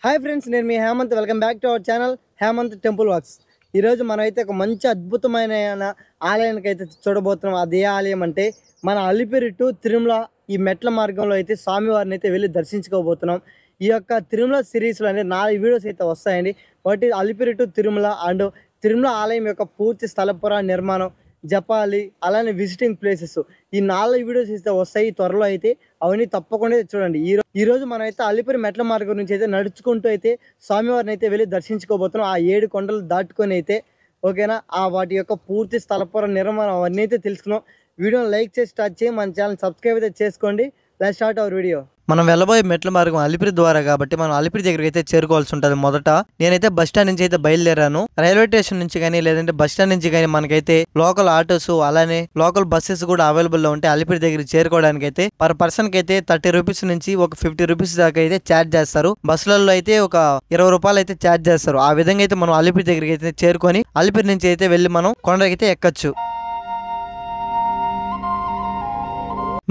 Hi friends, నేను మీ Hemanth. Welcome back to our channel Hemanth temple walks. ఈరోజు మనమైతే ఒక మంచి అద్భుతమైన ఆలయానికి అయితే చూడబోతున్నాం. అది ఏ ఆలయం అంటే మన అలిపిరి టు తిరుమల ఈ మెట్ల మార్గంలో అయితే స్వామివారిని అయితే వెళ్ళి దర్శించుకోబోతున్నాం. ఈ యొక్క తిరుమల సిరీస్లో అంటే 4 వీడియోస్ అయితే వస్తాయండి. ఒకటి అలిపిరి టు తిరుమల అండ్ తిరుమల ఆలయం యొక్క పూర్తి స్థలపుర నిర్మాణం, జపాలి, అలానే విజిటింగ్ ప్లేసెస్, ఈ 4 వీడియోస్ అయితే వస్తాయి త్వరలో. అయితే అవన్నీ తప్పకుండా చూడండి. ఈ రోజు మనం అయితే అలిపిరి మెట్ల మార్గం నుంచి అయితే నడుచుకుంటూ అయితే స్వామివారిని అయితే వెళ్ళి దర్శించుకోబోతున్నాం. ఆ 7 కొండలు దాటుకొని అయితే ఓకేనా. వాటి యొక్క పూర్తి స్థలపుర నిర్మాణం అవన్నీ అయితే తెలుసుకున్నాం. వీడియోని లైక్ చేసి స్టార్ట్ చేయి, మన ఛానల్ సబ్స్క్రైబ్ అయితే చేసుకోండి. Let's start our video. మనం వెళ్ళబోయే మెట్ల మార్గం అలిపిరి ద్వారా కాబట్టి మనం అలిపిరి దగ్గరికి అయితే చేరుకోవాల్సి ఉంటుంది. మొదట నేనైతే బస్ స్టాండ్ నుంచి అయితే బయలుదేరాను. రైల్వే స్టేషన్ నుంచి కానీ లేదంటే బస్ స్టాండ్ నుంచి కానీ మనకైతే లోకల్ ఆటోస్ అలానే లోకల్ బస్సెస్ కూడా అవైలబుల్ లో ఉంటే అలిపిరి దగ్గరికి చేరుకోవడానికి అయితే పర్ పర్సన్ కి అయితే 30 రూపీస్ నుంచి ఒక 50 రూపీస్ దాకా అయితే ఛార్జ్ చేస్తారు. బస్సులలో అయితే ఒక 20 రూపాయలు అయితే ఛార్జ్ చేస్తారు. ఆ విధంగా అయితే మనం అలిపిరి దగ్గరికి అయితే చేరుకొని అలిపిరి నుంచి అయితే వెళ్ళి మనం కొండకైతే ఎక్కచ్చు.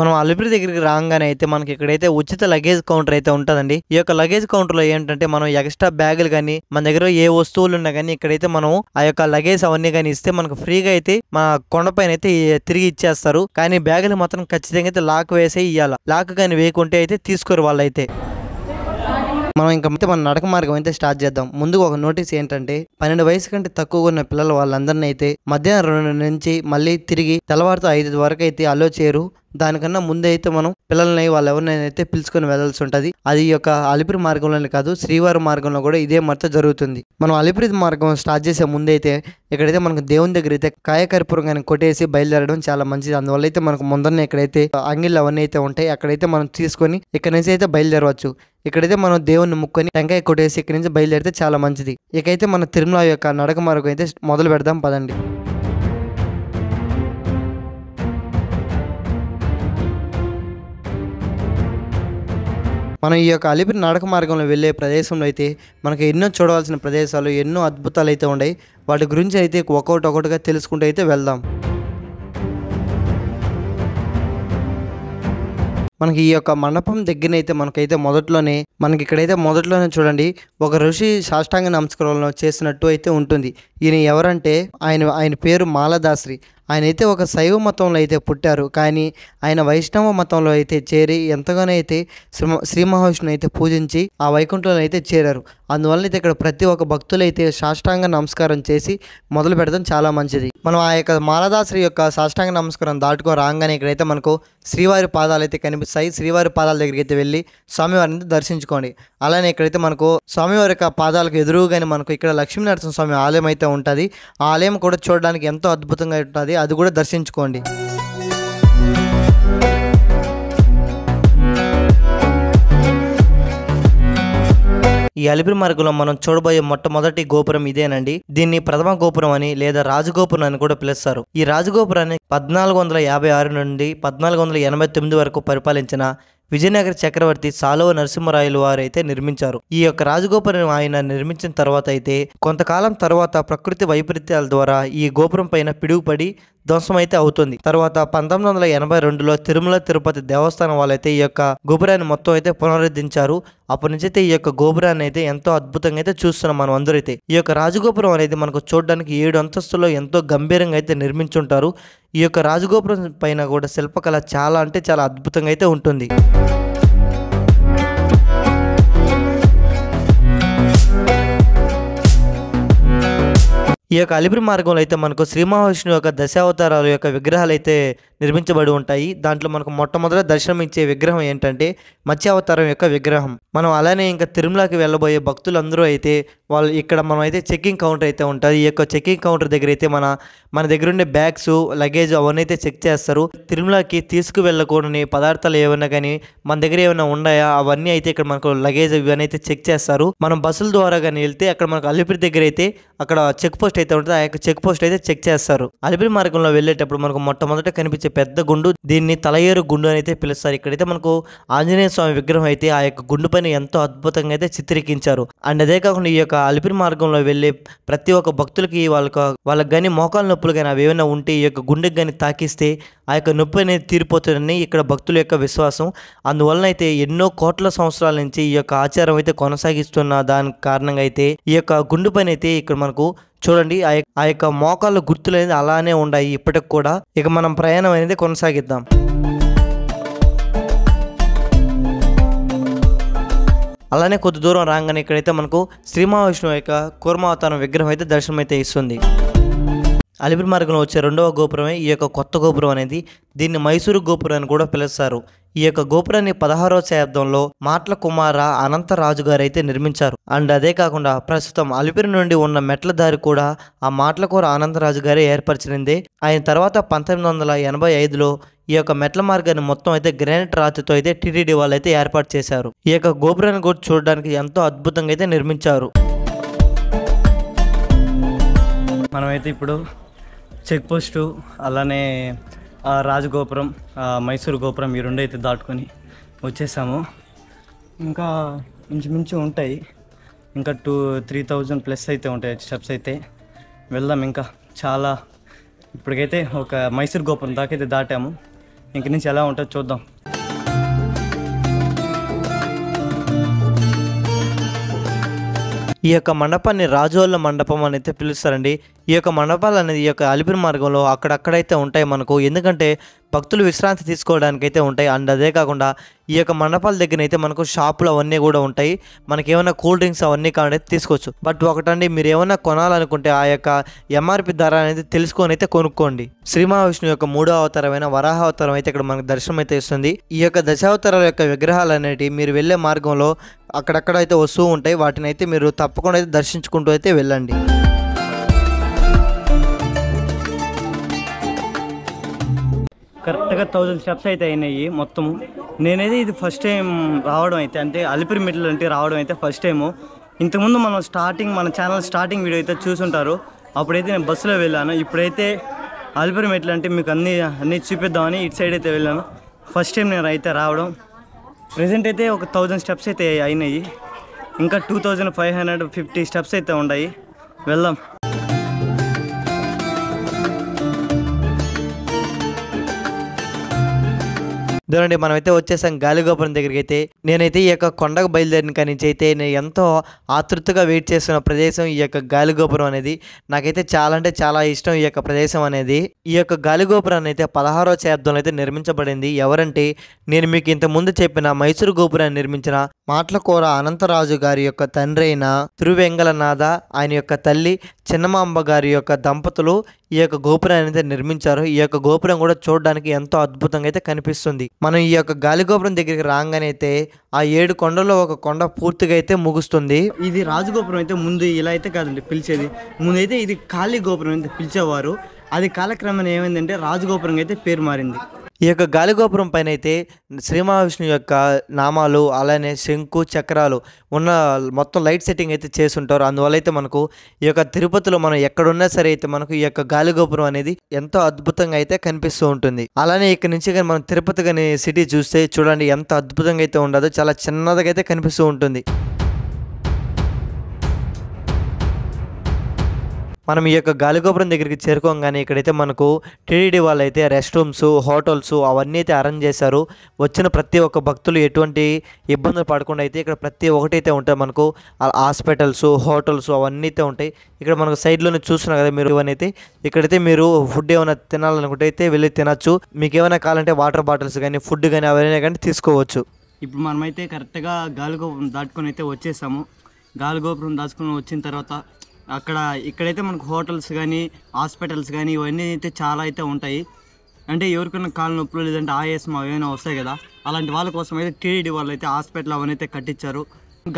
మనం అలిపిరి దగ్గరికి రాగానే అయితే మనకి ఇక్కడైతే ఉచిత లగేజ్ కౌంటర్ అయితే ఉంటుందండి. ఈ యొక్క లగేజ్ కౌంటర్ లో ఏంటంటే మనం ఎక్స్ట్రా బ్యాగులు కానీ మన దగ్గర ఏ వస్తువులు ఉన్నా కానీ ఇక్కడైతే మనం ఆ యొక్క లగేజ్ అవన్నీ కానీ ఇస్తే మనకు ఫ్రీగా అయితే మన కొండపైన అయితే తిరిగి ఇచ్చేస్తారు. కానీ బ్యాగులు మాత్రం ఖచ్చితంగా అయితే లాక్ వేసే ఇవ్వాలి. లాక్ కానీ వేయకుంటే అయితే తీసుకోరు వాళ్ళైతే. మనం ఇంకా మన నడక మార్గం అయితే స్టార్ట్ చేద్దాం. ముందుగా ఒక నోటీస్ ఏంటంటే 12 వయసు కంటే తక్కువగా ఉన్న పిల్లలు వాళ్ళందరినీ అయితే మధ్యాహ్నం 2 నుంచి మళ్ళీ తిరిగి తెల్లవారితో 5 వరకు అయితే అలో చేయరు. దానికన్నా ముందే అయితే మనం పిల్లల్ని వాళ్ళు ఎవరినైనా అయితే పిలుచుకొని వెళ్లాల్సి ఉంటుంది. అది ఈ యొక్క అలిపిరి మార్గంలోనే కాదు, శ్రీవారి మార్గంలో కూడా ఇదే మొత్తం జరుగుతుంది. మనం అలిపిరి మార్గం స్టార్ట్ చేసే ముందైతే ఇక్కడైతే మనకు దేవుని దగ్గర అయితే కాయకర్పూరం కానీ కొట్టేసి బయలుదేరడం చాలా మంచిది. అందువల్ల అయితే మనకు ముందరనే ఇక్కడైతే అంగిళ్ళు అవన్నీ అయితే ఉంటాయి. అక్కడైతే మనం తీసుకొని ఇక్కడ నుంచి అయితే బయలుదేరవచ్చు. ఇక్కడైతే మనం దేవుణ్ణి ముక్కొని టెంకాయ కొట్టేసి ఇక్కడ నుంచి బయలుదేరితే చాలా మంచిది. ఇకైతే మన తిరుమల యొక్క నడక మార్గం అయితే మొదలు పెడదాం పదండి. మనం ఈ యొక్క అలిపిరి నడక మార్గంలో వెళ్ళే ప్రదేశంలో అయితే మనకి ఎన్నో చూడవలసిన ప్రదేశాలు, ఎన్నో అద్భుతాలు అయితే ఉన్నాయి. వాటి గురించి అయితే ఒక్కొక్కటిగా తెలుసుకుంటూ అయితే వెళ్దాం. మనకి ఈ యొక్క మండపం దగ్గరనైతే మనకైతే మనకి ఇక్కడైతే మొదట్లోనే చూడండి ఒక ఋషి సాష్టాంగ నమస్కారంలో చేసినట్టు అయితే ఉంటుంది. ఈయన ఎవరంటే ఆయన పేరు మాలదాశ్రీ. ఆయన అయితే ఒక శైవ మతంలో అయితే పుట్టారు. కానీ ఆయన వైష్ణవ మతంలో అయితే చేరి ఎంతగానో అయితే శ్రీ మహావిష్ణువు అయితే పూజించి ఆ వైకుంఠంలో అయితే చేరారు. అందువల్ల అయితే ఇక్కడ ప్రతి ఒక్క భక్తులు అయితే సాష్టాంగ నమస్కారం చేసి మొదలు పెడతాం చాలా మంచిది. మనం ఆ యొక్క మాలదాశ్రీ యొక్క సాష్టాంగ నమస్కారం దాటుకొని రాగానే ఇక్కడైతే మనకు శ్రీవారి పాదాలు అయితే కనిపిస్తాయి. శ్రీవారి పాదాల దగ్గరికి అయితే వెళ్ళి స్వామివారిని దర్శించుకోండి. అలానే ఇక్కడైతే మనకు స్వామివారి యొక్క పాదాలకు ఎదురుగానే మనకు ఇక్కడ లక్ష్మీనరసింహ స్వామి ఆలయం అయితే ఉంటుంది. ఆ ఆలయం కూడా చూడడానికి ఎంతో అద్భుతంగా ఉంటుంది. అది కూడా దర్శించుకోండి. ఈ అలిపిరి మార్గంలో మనం చూడబోయే మొట్టమొదటి గోపురం ఇదేనండి. దీన్ని ప్రథమ గోపురం అని లేదా రాజగోపురం అని కూడా పిలుస్తారు. ఈ రాజగోపురాన్ని 1456 నుండి 1489 వరకు పరిపాలించిన విజయనగర చక్రవర్తి సాలువ నరసింహరాయలు వారు అయితే నిర్మించారు. ఈ యొక్క రాజగోపురం ఆయన నిర్మించిన తర్వాత అయితే కొంతకాలం తర్వాత ప్రకృతి వైపరీత్యాల ద్వారా ఈ గోపురం పైన పిడుగుపడి ధ్వంసం అయితే అవుతుంది. తర్వాత 1982లో తిరుమల తిరుపతి దేవస్థానం వాళ్ళైతే ఈ యొక్క గోపురాన్ని మొత్తం అయితే పునరుద్ధరించారు. అప్పటి నుంచి అయితే ఈ యొక్క గోపురాన్ని అయితే ఎంతో అద్భుతంగా అయితే చూస్తున్నాం మనం అందరూ అయితే. ఈ యొక్క రాజగోపురం అనేది మనకు చూడడానికి 7 అంతస్తులో ఎంతో గంభీరంగా అయితే నిర్మించుంటారు. ఈ యొక్క రాజగోపురం పైన కూడా శిల్పకళ చాలా అంటే చాలా అద్భుతంగా అయితే ఉంటుంది. ఈ యొక్క అలిపిరి మార్గంలో అయితే మనకు శ్రీ మహావిష్ణువు యొక్క దశావతారాల యొక్క విగ్రహాలు అయితే నిర్మించబడి ఉంటాయి. దాంట్లో మనకు మొట్టమొదట దర్శనం ఇచ్చే విగ్రహం ఏంటంటే మత్స్యావతారం యొక్క విగ్రహం. మనం అలానే ఇంకా తిరుమలకి వెళ్ళబోయే భక్తులందరూ అయితే వాళ్ళు ఇక్కడ మనం అయితే చెక్కింగ్ కౌంటర్ అయితే ఉంటుంది. ఈ యొక్క చెక్కింగ్ కౌంటర్ దగ్గర అయితే మన దగ్గర ఉండే బ్యాగ్స్ లగేజ్ అవన్నీ అయితే చెక్ చేస్తారు. తిరుమలకి తీసుకువెళ్ళకూడని పదార్థాలు ఏమైనా కానీ మన దగ్గర ఏమైనా ఉన్నాయా అవన్నీ అయితే ఇక్కడ మనకు లగేజ్ ఇవన్నీ అయితే చెక్ చేస్తారు. మనం బస్సుల ద్వారా కానీ వెళ్తే అక్కడ మనకు అలిపిరి దగ్గర అయితే అక్కడ చెక్ పోస్ట్ అయితే ఉంటుంది. ఆ యొక్క చెక్ పోస్ట్ అయితే చెక్ చేస్తారు. అలిపిరి మార్గంలో వెళ్ళేటప్పుడు మనకు మొట్టమొదట కనిపించే పెద్ద గుండు, దీన్ని తలయేరు గుండు అని అయితే పిలుస్తారు. ఇక్కడైతే మనకు ఆంజనేయ స్వామి విగ్రహం అయితే ఆ యొక్క గుండు పైన ఎంతో అద్భుతంగా అయితే చిత్రీకరించారు. అండ్ అదే కాకుండా ఈ యొక్క అలిపిరి మార్గంలో వెళ్ళే ప్రతి ఒక్క భక్తులకి వాళ్ళకి కానీ మోకాలు నొప్పులు కానీ అవి ఏమైనా ఉంటే ఈ యొక్క గుండెకి కానీ తాకిస్తే ఆ యొక్క నొప్పి అనేది తీరిపోతుందని ఇక్కడ భక్తుల యొక్క విశ్వాసం. అందువలన అయితే ఎన్నో కోట్ల సంవత్సరాల నుంచి ఈ యొక్క ఆచారం అయితే కొనసాగిస్తున్న దాని కారణంగా అయితే ఈ యొక్క గుండు పైన అయితే ఇక్కడ మనకు చూడండి ఆ యొక్క మోకాళ్ళ గుర్తులు అనేది అలానే ఉన్నాయి ఇప్పటికి కూడా. ఇక మనం ప్రయాణం అనేది కొనసాగిద్దాం. అలానే కొద్ది దూరం రాగానే ఇక్కడైతే మనకు శ్రీ మహావిష్ణువు యొక్క కూర్మావతారం విగ్రహం అయితే దర్శనం అయితే ఇస్తుంది. అలిపిరి మార్గంలో వచ్చే రెండవ గోపురమే ఈ యొక్క కొత్త గోపురం అనేది. దీన్ని మైసూరు గోపురం అని కూడా పిలుస్తారు. ఈ యొక్క గోపురాన్ని 16వ శతాబ్దంలో మాట్ల కుమార అనంతరాజు గారు అయితే నిర్మించారు. అండ్ అదే కాకుండా ప్రస్తుతం అలిపిరి నుండి ఉన్న మెట్ల దారి కూడా ఆ మాట్లకూర అనంతరాజు గారే ఏర్పరిచింది. ఆయన తర్వాత 1985లో ఈ యొక్క మెట్ల మార్గాన్ని మొత్తం అయితే గ్రానైట్ రాతితో అయితే టీటీడీ వాళ్ళు అయితే ఏర్పాటు చేశారు. ఈ యొక్క గోపురాన్ని కూడా చూడడానికి ఎంతో అద్భుతంగా అయితే నిర్మించారు. మనమైతే ఇప్పుడు చెక్ పోస్టు అలానే రాజగోపురం మైసూరు గోపురం ఈ రెండు అయితే దాటుకొని వచ్చేసాము. ఇంకా ఇంచుమించు ఉంటాయి, ఇంకా 3,000 ప్లస్ అయితే ఉంటాయి స్టెప్స్ అయితే. వెళ్దాం ఇంకా చాలా. ఇప్పటికైతే ఒక మైసూరు గోపురం దాకైతే దాటాము. ఇంక నుంచి ఎలా ఉంటుందో చూద్దాం. ఈ యొక్క మండపాన్ని రాజోళ్ళ మండపం అని అయితే పిలుస్తారండి. ఈ యొక్క మండపాలు అనేది ఈ యొక్క అలిపిరి మార్గంలో అక్కడక్కడైతే ఉంటాయి మనకు, ఎందుకంటే భక్తులు విశ్రాంతి తీసుకోవడానికి అయితే ఉంటాయి. అండ్ అదే కాకుండా ఈ యొక్క మండపాల దగ్గర అయితే మనకు షాపులు అవన్నీ కూడా ఉంటాయి. మనకి ఏమైనా కూల్ డ్రింక్స్ అవన్నీ కావాలంటే తీసుకోవచ్చు. బట్ ఒకటండి, మీరు ఏమైనా కొనాలనుకుంటే ఆ యొక్క ఎంఆర్పి ధర అనేది తెలుసుకొని అయితే కొనుక్కోండి. శ్రీ మహావిష్ణువు యొక్క 3వ అవతారమైన వరాహ అవతారం అయితే ఇక్కడ మనకు దర్శనం అయితే ఇస్తుంది. ఈ యొక్క దశావతారాల యొక్క విగ్రహాలు అనేవి మీరు వెళ్ళే మార్గంలో అక్కడక్కడ అయితే వస్తూ ఉంటాయి. వాటిని అయితే మీరు తప్పకుండా అయితే దర్శించుకుంటూ అయితే వెళ్ళండి. కరెక్ట్గా 1000 స్టెప్స్ అయితే అయినాయి మొత్తము. నేనైతే ఇది ఫస్ట్ టైం రావడం అయితే, అంటే అలిపిరి మెట్లు అంటే రావడం అయితే ఫస్ట్ టైము. ఇంతకుముందు మనం మన ఛానల్ స్టార్టింగ్ వీడియో అయితే చూసుంటారు. అప్పుడైతే నేను బస్సులో వెళ్ళాను. ఇప్పుడైతే అలిపిరి మెట్లు అంటే మీకు అన్నీ చూపిద్దామని ఇటు సైడ్ అయితే వెళ్ళాను. ఫస్ట్ టైం నేను అయితే రావడం. ప్రజెంట్ అయితే ఒక 1000 స్టెప్స్ అయితే అయినాయి. ఇంకా 2550 స్టెప్స్ అయితే ఉన్నాయి. వెళ్దాం. చూడండి, మనమైతే వచ్చేసాం గాలిగోపురం దగ్గరికి. అయితే నేనైతే ఈ యొక్క కొండకు బయలుదేరిన కాడి నుంచి అయితే నేను ఎంతో ఆతృతగా వెయిట్ చేస్తున్న ప్రదేశం ఈ యొక్క గాలిగోపురం అనేది. నాకైతే చాలా అంటే చాలా ఇష్టం ఈ యొక్క ప్రదేశం అనేది. ఈ యొక్క గాలిగోపురాన్ని అయితే 16వ శతాబ్దంలో అయితే నిర్మించబడింది. ఎవరంటే నేను మీకు ఇంత ముందు చెప్పిన మైసూరు గోపురాన్ని నిర్మించిన మాట్లకూర అనంతరాజు గారి యొక్క తండ్రి అయిన తిరువెంగళనాథ, ఆయన యొక్క తల్లి చిన్నమాంబ గారి యొక్క దంపతులు ఈ యొక్క గోపురాన్ని అయితే నిర్మించారు. ఈ యొక్క గోపురం కూడా చూడడానికి ఎంతో అద్భుతంగా అయితే కనిపిస్తుంది. మనం ఈ యొక్క గాలిగోపురం దగ్గరికి రాగానే అయితే ఆ 7 కొండల్లో ఒక కొండ పూర్తిగా అయితే ముగుస్తుంది. ఇది రాజగోపురం అయితే ముందు ఇలా అయితే కాదండి పిలిచేది. ముందైతే ఇది ఖాళీ గోపురం అయితే పిలిచేవారు. అది కాలక్రమేణా ఏమైందంటే రాజగోపురం అయితే పేరు మారింది. ఈ యొక్క గాలిగోపురం పైన అయితే శ్రీ మహావిష్ణువు యొక్క నామాలు అలానే శంకు చక్రాలు ఉన్న మొత్తం లైట్ సెట్టింగ్ అయితే చేసుంటారు. అందువల్ల అయితే మనకు ఈ యొక్క తిరుపతిలో మనం ఎక్కడున్నా సరే అయితే మనకు ఈ యొక్క గాలిగోపురం అనేది ఎంతో అద్భుతంగా అయితే కనిపిస్తూ ఉంటుంది. అలానే ఇక్కడ నుంచి కానీ మనం తిరుపతి కానీ సిటీ చూస్తే చూడండి ఎంత అద్భుతంగా అయితే ఉండదో, చాలా చిన్నదిగా అయితే కనిపిస్తూ ఉంటుంది. మనం ఈ యొక్క గాలిగోపురం దగ్గరికి చేరుకోగానే ఇక్కడైతే మనకు టీటీడీ వాళ్ళు అయితే రెస్ట్ రూమ్స్, హోటల్స్ అవన్నీ అయితే అరేంజ్ చేశారు. వచ్చిన ప్రతి ఒక్క భక్తులు ఎటువంటి ఇబ్బందులు పడకుండా అయితే ఇక్కడ ప్రతి ఒక్కటి అయితే ఉంటాయి. మనకు హాస్పిటల్స్, హోటల్స్ అవన్నీ అయితే ఉంటాయి. ఇక్కడ మనకు సైడ్లోనే చూస్తున్నారు కదా మీరు. ఇవన్నీ ఇక్కడైతే మీరు ఫుడ్ ఏమైనా తినాలనుకుంటే అయితే వెళ్ళి తినచ్చు. మీకు ఏమైనా కావాలంటే వాటర్ బాటిల్స్ కానీ ఫుడ్ కానీ అవన్నీ కానీ తీసుకోవచ్చు. ఇప్పుడు మనమైతే కరెక్ట్గా గాలిగోపురం దాటుకొని అయితే వచ్చేసాము. గాలిగోపురం దాచుకొని వచ్చిన తర్వాత అక్కడ ఇక్కడైతే మనకు హోటల్స్ కానీ హాస్పిటల్స్ కానీ ఇవన్నీ అయితే చాలా అయితే ఉంటాయి. అంటే ఎవరికైనా కాళ్ళ నొప్పులు లేదంటే ఆయాసం ఏమైనా వస్తాయి కదా, అలాంటి వాళ్ళ కోసం అయితే టీడీడీ వాళ్ళు అయితే హాస్పిటల్ అవన్నీ అయితే కట్టించారు.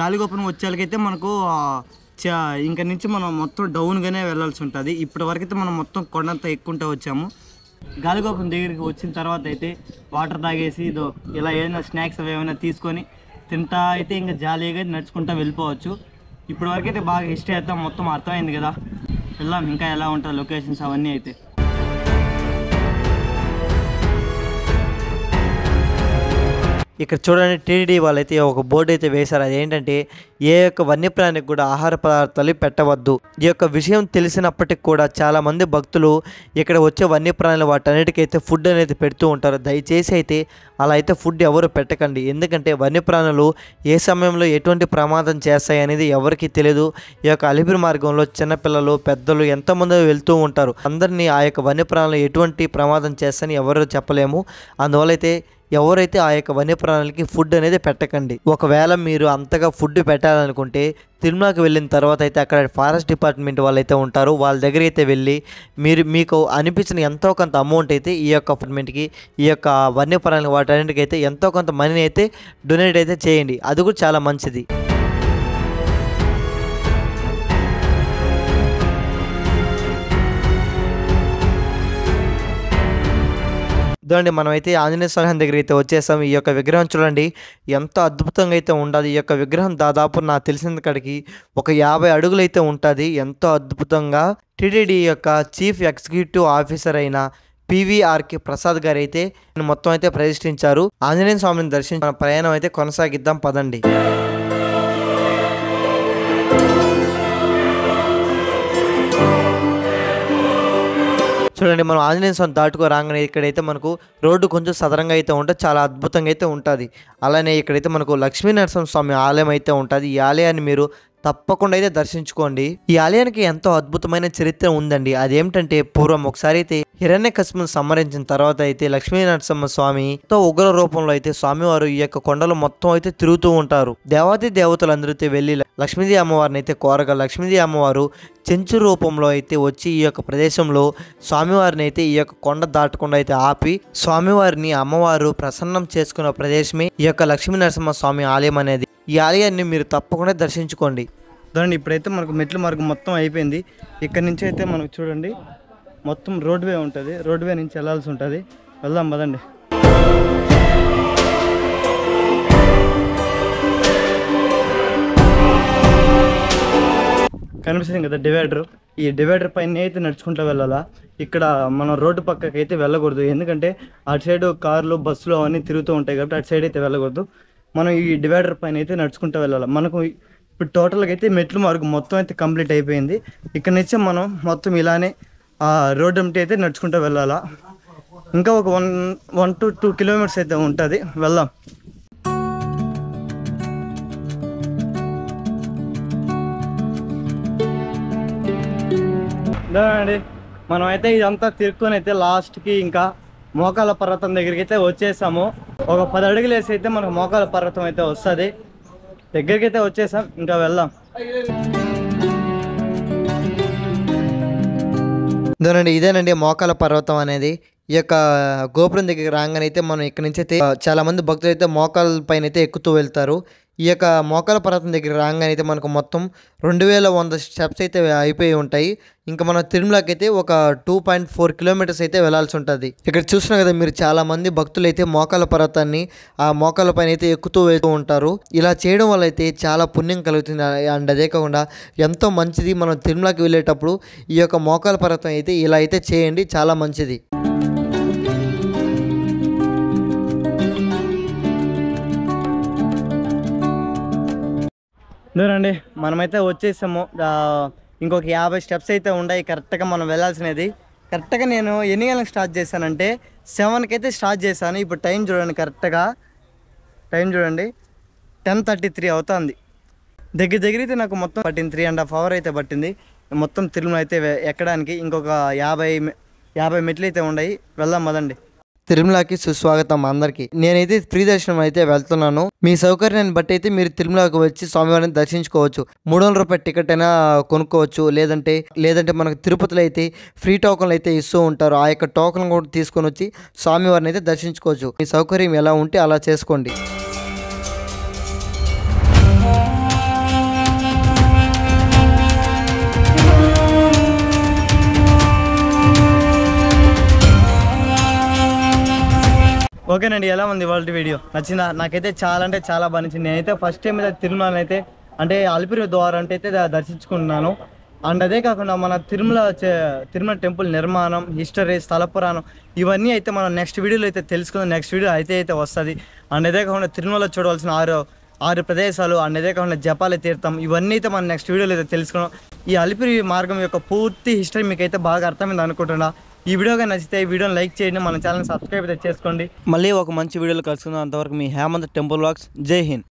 గాలిగోపురం వచ్చేళ్ళకైతే మనకు ఇంక నుంచి మనం మొత్తం డౌన్గానే వెళ్ళాల్సి ఉంటుంది. ఇప్పటి వరకు అయితే మనం మొత్తం కొండంతా ఎక్కుంటూ వచ్చాము. గాలిగోపురం దగ్గరికి వచ్చిన తర్వాత అయితే వాటర్ తాగేసి ఇలా ఏదైనా స్నాక్స్ అవి ఏమైనా తీసుకొని తింటా అయితే ఇంకా జాలీగా నడుచుకుంటూ వెళ్ళిపోవచ్చు. ఇప్పటి వరకు అయితే బాగా హిస్టరీ అయితే మొత్తం అర్థమైంది కదా, వెళ్దాం ఇంకా ఎలా ఉంటుంది లొకేషన్స్ అవన్నీ అయితే. ఇక్కడ చూడండి, టీడీడీ వాళ్ళైతే ఒక బోర్డు అయితే వేశారు. అదేంటంటే ఏ యొక్క వన్యప్రాణికి కూడా ఆహార పదార్థాలు పెట్టవద్దు. ఈ యొక్క విషయం తెలిసినప్పటికి కూడా చాలామంది భక్తులు ఇక్కడ వచ్చే వన్యప్రాణులు వాటన్నిటికైతే ఫుడ్ అనేది పెడుతూ ఉంటారు. దయచేసి అయితే అలా అయితే ఫుడ్ ఎవరు పెట్టకండి. ఎందుకంటే వన్యప్రాణులు ఏ సమయంలో ఎటువంటి ప్రమాదం చేస్తాయి అనేది ఎవరికి తెలియదు. ఈ యొక్క అలిపిరి మార్గంలో చిన్నపిల్లలు పెద్దలు ఎంతమంది వెళ్తూ ఉంటారు. అందరినీ ఆ యొక్క వన్యప్రాణులు ఎటువంటి ప్రమాదం చేస్తాయని ఎవరు చెప్పలేము. అందువల్ల అయితే ఎవరైతే ఆ యొక్క వన్యప్రాణులకి ఫుడ్ అనేది పెట్టకండి. ఒకవేళ మీరు అంతగా ఫుడ్ పెట్టాలనుకుంటే తిరుమలకి వెళ్ళిన తర్వాత అయితే అక్కడ ఫారెస్ట్ డిపార్ట్మెంట్ వాళ్ళు అయితే ఉంటారు. వాళ్ళ దగ్గర అయితే వెళ్ళి మీకు అనిపించిన ఎంతో కొంత అమౌంట్ అయితే ఈ యొక్క డిపార్ట్మెంట్కి ఈ యొక్క వన్యప్రాణుల వాటన్నిటికీ అయితే ఎంతో కొంత మనీ అయితే డొనేట్ అయితే చేయండి. అది కూడా చాలా మంచిది. చూడండి, మనమైతే ఆంజనేయ స్వామి దగ్గర అయితే వచ్చేసాం. ఈ యొక్క విగ్రహం చూడండి ఎంత అద్భుతంగా అయితే ఉంటుంది. ఈ యొక్క విగ్రహం దాదాపు నాకు తెలిసిన కాడికి ఒక 50 అడుగులు అయితే ఉంటుంది. ఎంతో అద్భుతంగా టీటీడీ యొక్క చీఫ్ ఎగ్జిక్యూటివ్ ఆఫీసర్ అయిన పివిఆర్కే ప్రసాద్ గారు అయితే మొత్తం అయితే ప్రతిష్ఠించారు. ఆంజనేయ స్వామిని దర్శించి మన ప్రయాణం అయితే కొనసాగిద్దాం పదండి. చూడండి, మనం ఆంజనేయ స్వామి దాటుకో రాగానే ఇక్కడైతే మనకు రోడ్డు కొంచెం సదరంగా అయితే ఉంటుంది. చాలా అద్భుతంగా అయితే ఉంటుంది. అలానే ఇక్కడైతే మనకు లక్ష్మీ నరసింహ స్వామి ఆలయం అయితే ఉంటుంది. ఈ ఆలయాన్ని మీరు తప్పకుండా అయితే దర్శించుకోండి. ఈ ఆలయానికి ఎంతో అద్భుతమైన చరిత్ర ఉందండి. అదేమిటంటే పూర్వం ఒకసారి అయితే హిరణ్యకశిపుని సంహరించిన తర్వాత అయితే లక్ష్మీ నరసింహ స్వామితో ఉగ్ర రూపంలో అయితే స్వామివారు ఈ యొక్క కొండలు మొత్తం అయితే తిరుగుతూ ఉంటారు. దేవాది దేవతలందరూ అయితే వెళ్ళి లక్ష్మీదేవి అమ్మవారిని అయితే కోరగా లక్ష్మీదేవి అమ్మవారు చెంచు రూపంలో అయితే వచ్చి ఈ యొక్క ప్రదేశంలో స్వామివారిని అయితే ఈ యొక్క కొండ దాటకుండా అయితే ఆపి స్వామివారిని అమ్మవారు ప్రసన్నం చేసుకున్న ప్రదేశమే ఈ యొక్క లక్ష్మీ నరసింహ స్వామి ఆలయం అనేది. ఈ ఆలయాన్ని మీరు తప్పకుండా దర్శించుకోండి. చూడండి, ఇప్పుడైతే మనకు మెట్ల మార్గం మొత్తం అయిపోయింది. ఇక్కడ నుంచి అయితే మనకు చూడండి మొత్తం రోడ్వే ఉంటుంది. రోడ్వే నుంచి వెళ్ళాల్సి ఉంటుంది. వెళ్దాం పదండి. కనిపిస్తుంది కదా డివైడర్. ఈ డివైడర్ పైన అయితే నడుచుకుంటూ వెళ్ళాలా. ఇక్కడ మనం రోడ్డు పక్కకి అయితే వెళ్ళకూడదు. ఎందుకంటే అటు సైడ్ కార్లు బస్సులు అవన్నీ తిరుగుతూ ఉంటాయి కాబట్టి అటు సైడ్ అయితే వెళ్ళకూడదు. మనం ఈ డివైడర్ పైన అయితే నడుచుకుంటూ వెళ్ళాలి. మనకు ఇప్పుడు టోటల్గా అయితే మెట్లు మార్గం మొత్తం అయితే కంప్లీట్ అయిపోయింది. ఇక్కడ నుంచి మనం మొత్తం ఇలానే రోడ్డు ఎంటీ అయితే నడుచుకుంటూ వెళ్ళాలా. ఇంకా ఒక 1 to 2 కిలోమీటర్స్ అయితే ఉంటుంది. వెళ్దాం. అండి, మనం అయితే ఇదంతా తిరుక్కొని అయితే లాస్ట్కి ఇంకా మోకాల పర్వతం దగ్గరికి అయితే వచ్చేసాము. ఒక 10 అడుగులు వేసి అయితే మనకు మోకాల పర్వతం అయితే వస్తుంది. దగ్గరికి అయితే వచ్చేసాం, ఇంకా వెళ్దాం. ఇదేనండి మోకాల పర్వతం అనేది. ఈ యొక్క గోపురం దగ్గర రాగానే అయితే మనం ఇక్కడ నుంచి అయితే చాలా మంది భక్తులు అయితే మోకాల పైన అయితే ఎక్కుతూ వెళ్తారు. ఈ యొక్క మోకాల పర్వతం దగ్గర రాగానే అయితే మనకు మొత్తం 2100 స్టెప్స్ అయితే అయిపోయి ఉంటాయి. ఇంకా మన తిరుమలకి అయితే ఒక 2.4 కిలోమీటర్స్ అయితే వెళ్ళాల్సి ఉంటుంది. ఇక్కడ చూసినా కదా మీరు, చాలా మంది భక్తులు అయితే మోకాల పర్వతాన్ని ఆ మోకాల పైన అయితే ఎక్కుతూ వెళ్తూ ఉంటారు. ఇలా చేయడం వల్ల అయితే చాలా పుణ్యం కలుగుతుంది. అండ్ అదే కాకుండా ఎంతో మంచిది. మనం తిరుమలకి వెళ్ళేటప్పుడు ఈ యొక్క మోకాల పర్వతం అయితే ఇలా అయితే చేయండి, చాలా మంచిది. ఇదేనండి, మనమైతే వచ్చేసాము. ఇంకొక 50 స్టెప్స్ అయితే ఉన్నాయి కరెక్ట్గా మనం వెళ్ళాల్సినది. కరెక్ట్గా నేను ఎన్ని గంటలకు స్టార్ట్ చేశానంటే 7కి అయితే స్టార్ట్ చేశాను. ఇప్పుడు టైం చూడండి, కరెక్ట్గా టైం చూడండి 10:33 అవుతుంది. దగ్గర అయితే నాకు మొత్తం పట్టింది 3.5 hours అయితే పట్టింది మొత్తం తిరుమల అయితే ఎక్కడానికి. ఇంకొక 50 మెట్లు అయితే ఉన్నాయి. వెళ్దాం పదండి. తిరుమలకి సుస్వాగతం అందరికి. నేనైతే ఫ్రీ దర్శనం అయితే వెళ్తున్నాను. మీ సౌకర్యాన్ని బట్టి అయితే మీరు తిరుమలకి వచ్చి స్వామివారిని దర్శించుకోవచ్చు. 300 రూపాయల టికెట్ అయినా కొనుక్కోవచ్చు. లేదంటే మనకు తిరుపతిలో అయితే ఫ్రీ టోకన్లు అయితే ఇస్తూ ఉంటారు. ఆ యొక్క టోకన్ కూడా తీసుకొని వచ్చి స్వామివారిని అయితే దర్శించుకోవచ్చు. మీ సౌకర్యం ఎలా ఉంటే అలా చేసుకోండి. ఓకేనండి, ఎలా ఉంది వాళ్ళ వీడియో? నచ్చిందా? నాకైతే చాలా అంటే చాలా బాగా నచ్చింది. నేనైతే ఫస్ట్ టైం అయితే తిరుమల అయితే అంటే అలిపిరి ద్వారం అయితే దర్శించుకుంటున్నాను. అండ్ అదే కాకుండా మన తిరుమల టెంపుల్ నిర్మాణం, హిస్టరీ, స్థల పురాణం ఇవన్నీ అయితే మనం నెక్స్ట్ వీడియోలో అయితే తెలుసుకుందాం. నెక్స్ట్ వీడియో అయితే వస్తుంది. అండ్ అదే కాకుండా తిరుమల చూడవలసిన ఆరు ప్రదేశాలు, అండ్ అదే కాకుండా జపాల తీర్థం ఇవన్నీ అయితే మనం నెక్స్ట్ వీడియోలో అయితే తెలుసుకున్నాం. ఈ అలిపిరి మార్గం యొక్క పూర్తి హిస్టరీ మీకు అయితే బాగా అర్థమైంది అనుకుంటున్నా. ఈ వీడియోగా నచ్చితే ఈ వీడియోని లైక్ చేయండి, మన ఛానల్ సబ్స్క్రైబ్ అయితే చేసుకోండి. మళ్ళీ ఒక మంచి వీడియోలో కలుసుకుందాం. అంతవరకు మీ హేమంత్ టెంపుల్ వ్లాగ్స్. జై హింద్.